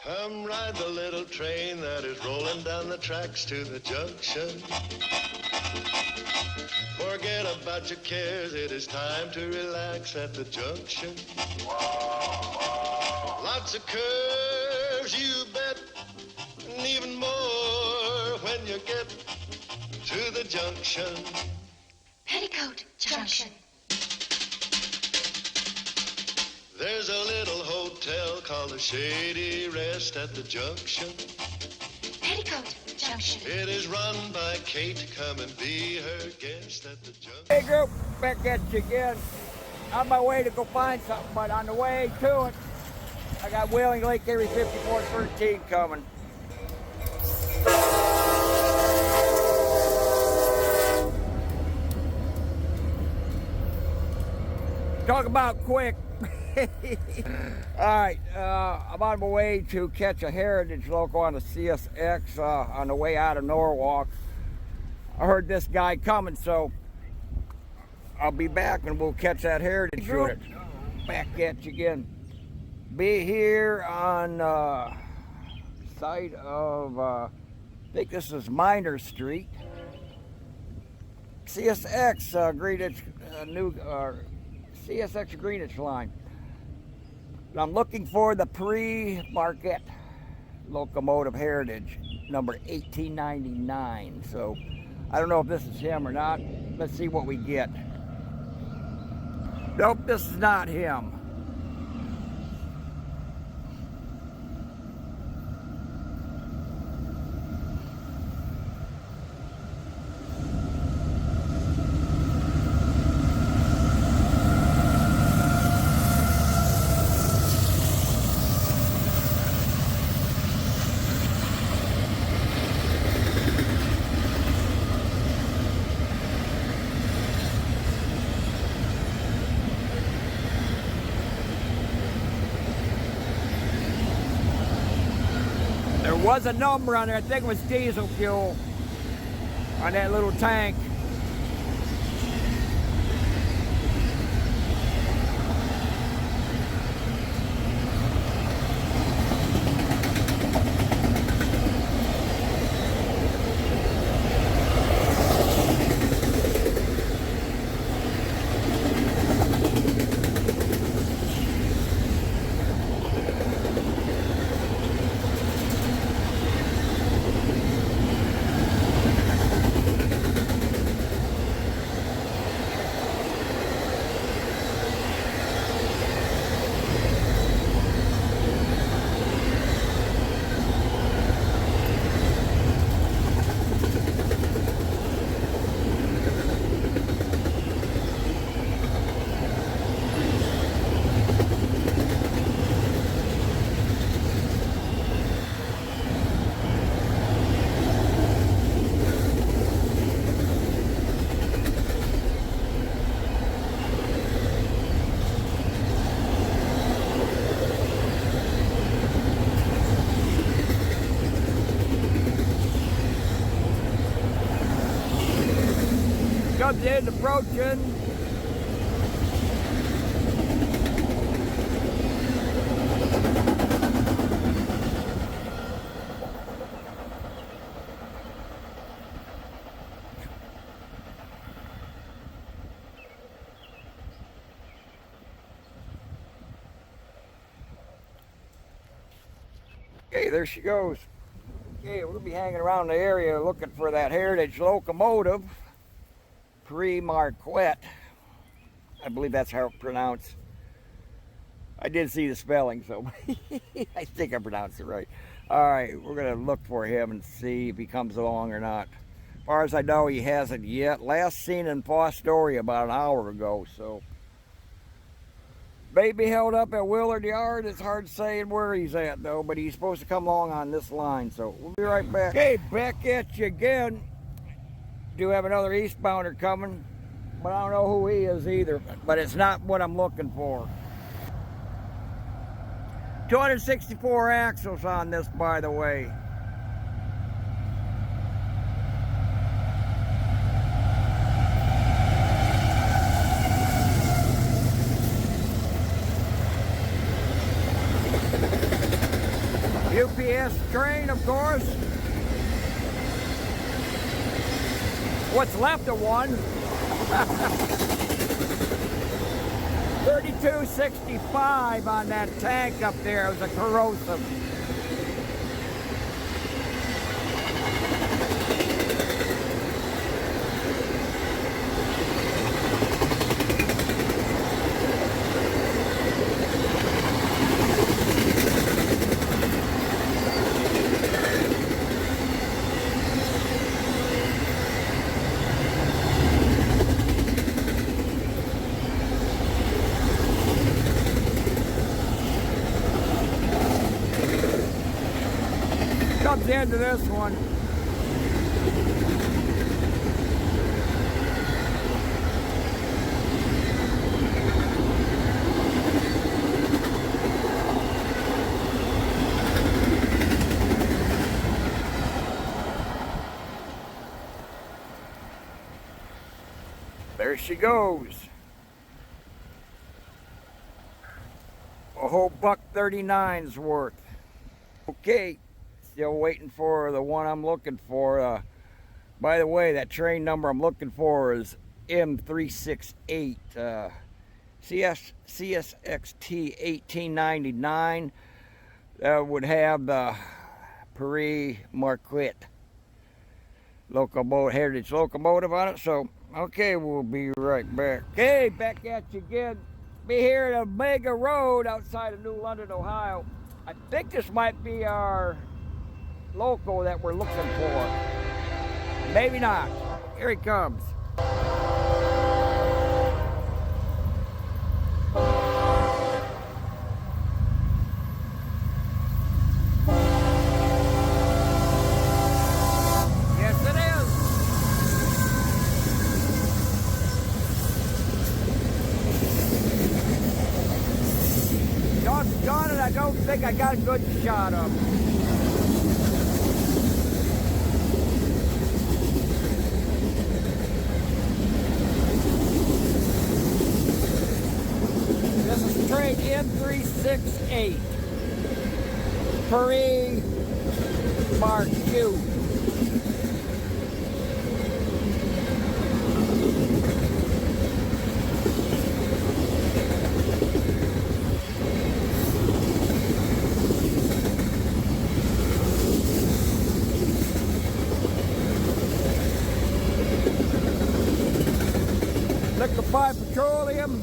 Come ride the little train that is rolling down the tracks to the junction. Forget about your cares, it is time to relax at the junction. Lots of curves, you bet, and even more when you get to the junction. Petticoat Junction. There's a little hotel called the Shady Rest at the junction. Petticoat Junction. It is run by Kate. Come and be her guest at the junction. Hey group, back at you again. On my way to go find something, but on the way to it, I got Whaling Lake Erie 5413 coming. Talk about quick. Alright, I'm on my way to catch a heritage loco on the CSX on the way out of Norwalk. I heard this guy coming, so I'll be back and we'll catch that heritage unit. Back at you again. Be here on site of, I think this is Minor Street. CSX Greenwich, CSX Greenwich line. I'm looking for the pre-Marquette locomotive heritage, number 1899. So I don't know if this is him or not. Let's see what we get. Nope, this is not him. There was a number on there, I think it was diesel fuel on that little tank. Comes in approaching. Okay, there she goes. Okay, we'll be hanging around the area looking for that heritage locomotive. Pre-Marquette. I believe that's how it's pronounced. I did see the spelling, so I think I pronounced it right. Alright, we're going to look for him and see if he comes along or not. As far as I know, he hasn't yet. Last seen in Fostoria about an hour ago, so. Maybe held up at Willard Yard. It's hard saying where he's at, though, but he's supposed to come along on this line, so we'll be right back. Okay, back at you again. Do have another eastbounder coming, but I don't know who he is either, but it's not what I'm looking for. 264 axles on this, by the way. UPS train, of course. What's left of one. 3265 on that tank up there. It was a corrosive. Comes into this one. There she goes. A whole $1.39's worth. Okay. Still waiting for the one I'm looking for. By the way, that train number I'm looking for is M368. Csxt 1899. That would have the Pere Marquette locomotive, heritage locomotive on it. So, okay, we'll be right back. Okay, back at you again. Be here at Omega Road outside of New London, Ohio. I think this might be our Loco that we're looking for. Maybe not. Here he comes. Yes, it is. Doggone it, I don't think I got a good shot of him. Train M368 Pere Marquette. Liquefied petroleum.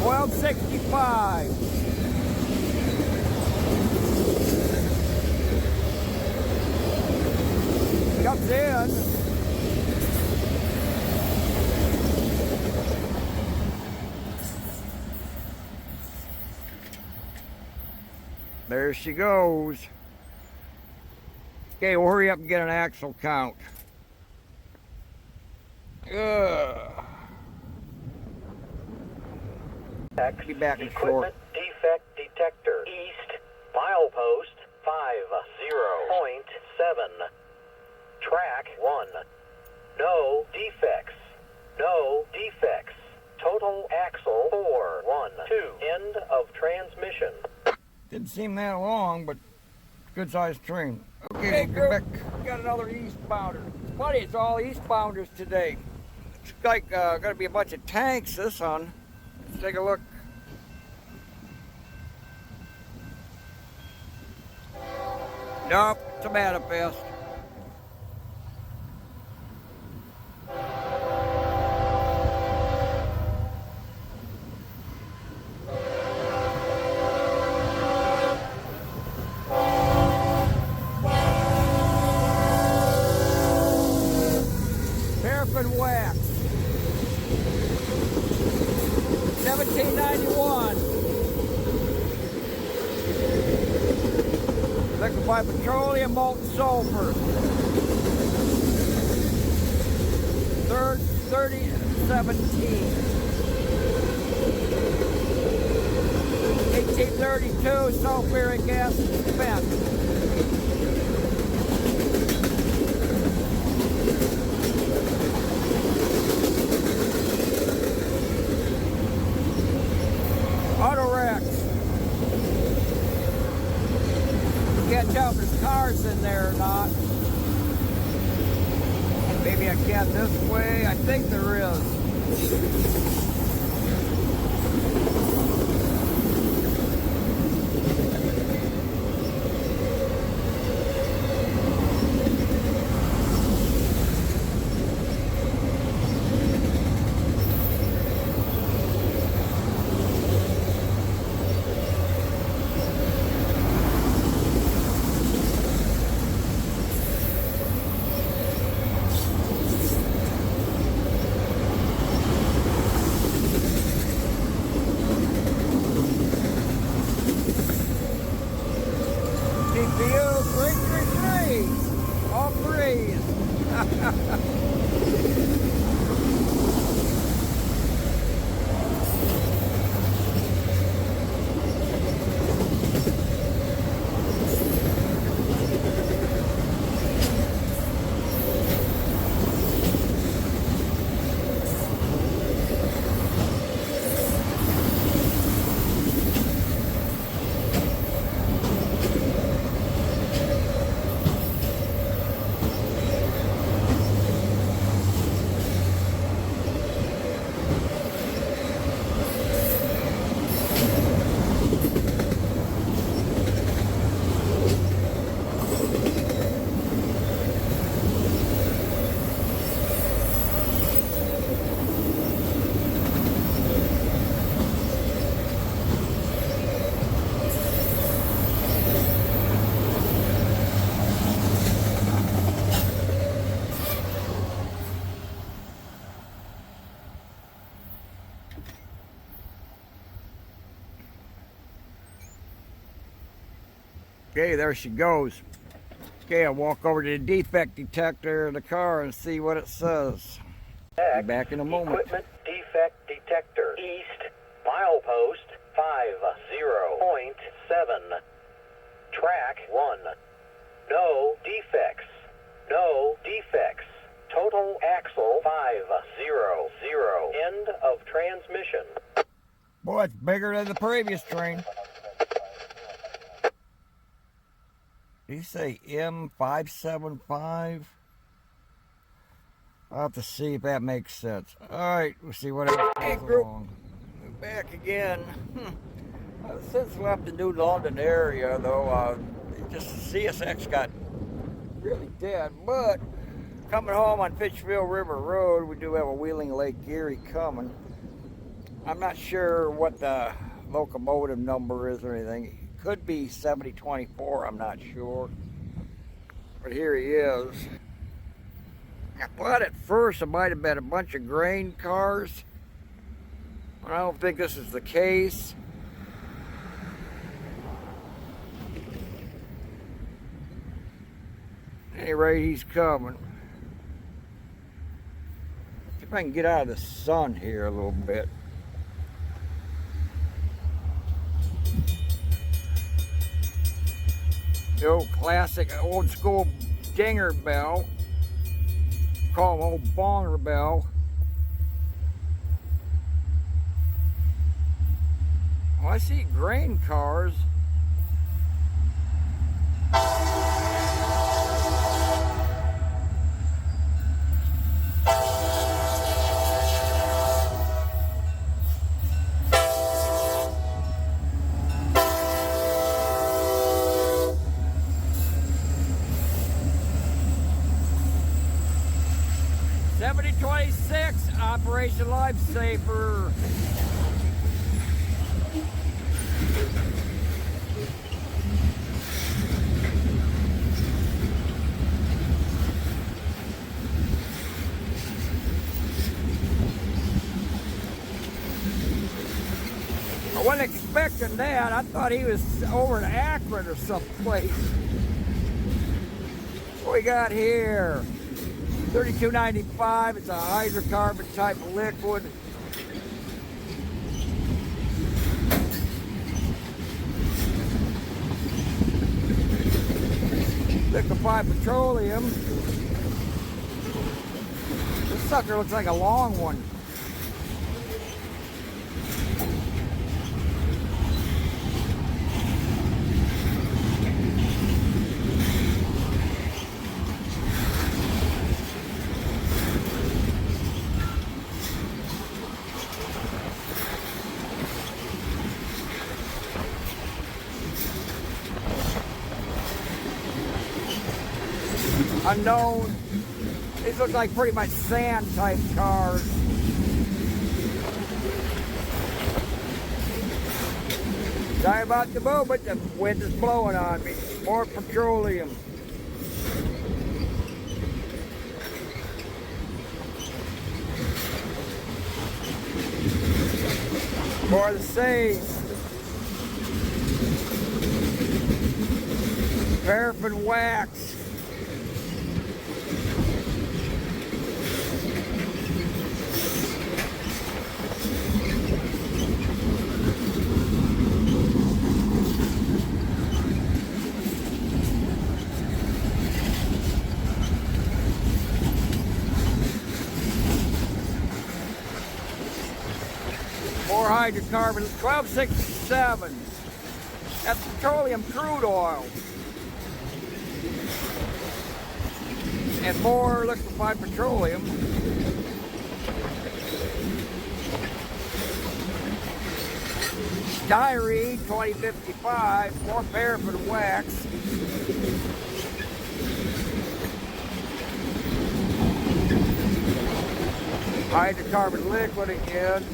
$12.65. Comes in. There she goes. Okay, we'll hurry up and get an axle count. Be back in short. Equipment defect detector. East, milepost 50.7. Track 1. No defects. No defects. Total axle 412. End of transmission. Didn't seem that long, but good sized train. Okay, get back. Got another eastbounder. It's funny, it's all eastbounders today. It's like gonna be a bunch of tanks this one. Let's take a look. Nope, it's a manifest. Paraffin wax. 1791. Liquefied petroleum, molten sulfur. 3017. 1832, sulfuric acid spent. Autorex. Can't tell if there's cars in there or not. Maybe I can this way. I think there is. CPU 333, all threes. Okay, there she goes. Okay, I'll walk over to the defect detector of the car and see what it says. Be back in a moment. Equipment defect detector. East, milepost 50.7. Track 1. No defects. No defects. Total axle 500. End of transmission. Boy, it's bigger than the previous train. Did you say M575? I'll have to see if that makes sense. Alright, we'll see what else comes along. We're back again. Since left the New London area, though, just CSX got really dead. But coming home on Fitchville River Road, we do have a Wheeling Lake Erie coming. I'm not sure what the locomotive number is or anything. Could be 7024, I'm not sure. But here he is. I thought at first it might have been a bunch of grain cars. But I don't think this is the case. At any rate, he's coming. See if I can get out of the sun here a little bit. The old classic, old school dinger bell. Call them old bonger bell. Well, I see grain cars. Operation Lifesaver. I wasn't expecting that. I thought he was over in Akron or someplace. What we got here? $32.95. It's a hydrocarbon type of liquid. Liquefied petroleum. This sucker looks like a long one. Unknown. These look like pretty much sand type cars. Sorry about the movement, the wind is blowing on me. More petroleum. More of the same. Paraffin wax. More hydrocarbons, 1267. That's petroleum crude oil. And more liquefied petroleum. Styrene, 2055. More paraffin wax. Hydrocarbon liquid again.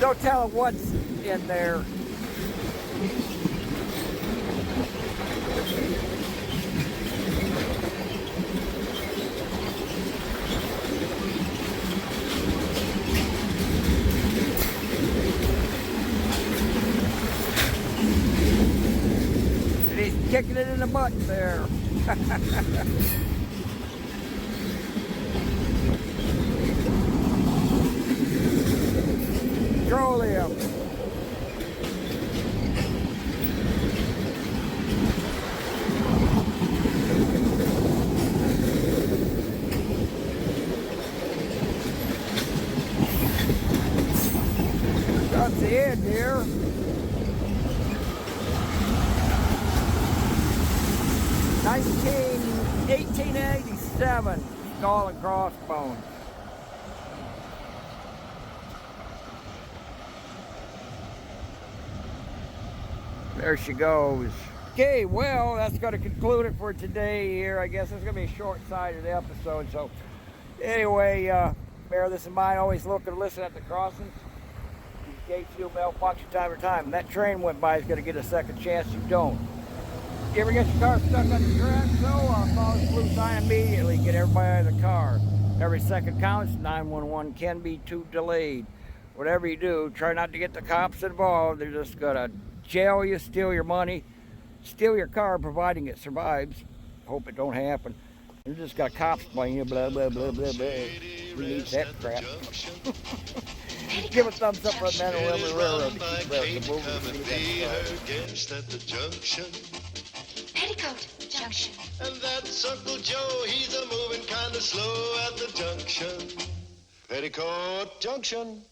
Don't tell them what's in there. And he's kicking it in the butt there. Petroleum. That's the end here. 1887 skull and crossbones. There she goes. Okay, well, that's going to conclude it for today here. I guess it's going to be a short-sighted episode. So, anyway, Pere, this is mine. Always look and listen at the crossings. Gates do malfunction time to time. And that train went by is going to get a second chance. You don't. You ever get your car stuck on the track? So, follow the blue sign immediately. Get everybody out of the car. Every second counts. 911 can be too delayed. Whatever you do, try not to get the cops involved. They're just going to jail you, steal your money, steal your car, providing it survives. Hope it don't happen. You just got cops playing you, blah, blah, blah, blah, blah. Who needs that crap? Give a thumbs up on that railroad to keep the movie. At the junction. Petticoat Junction. And that's Uncle Joe, he's a moving kind of slow at the junction. Petticoat Junction.